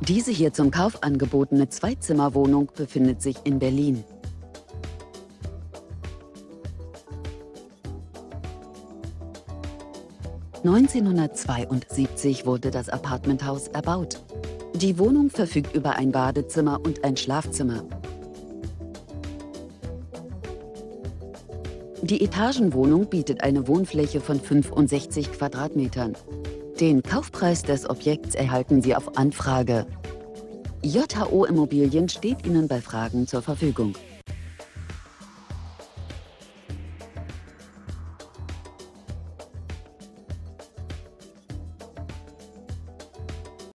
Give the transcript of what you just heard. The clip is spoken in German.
Diese hier zum Kauf angebotene Zweizimmerwohnung befindet sich in Berlin. (1972) wurde das Appartementhaus erbaut. Die Wohnung verfügt über ein Badezimmer und ein Schlafzimmer. Die Etagenwohnung bietet eine Wohnfläche von 65 Quadratmetern. Den Kaufpreis des Objekts erhalten Sie auf Anfrage. JHO Immobilien steht Ihnen bei Fragen zur Verfügung.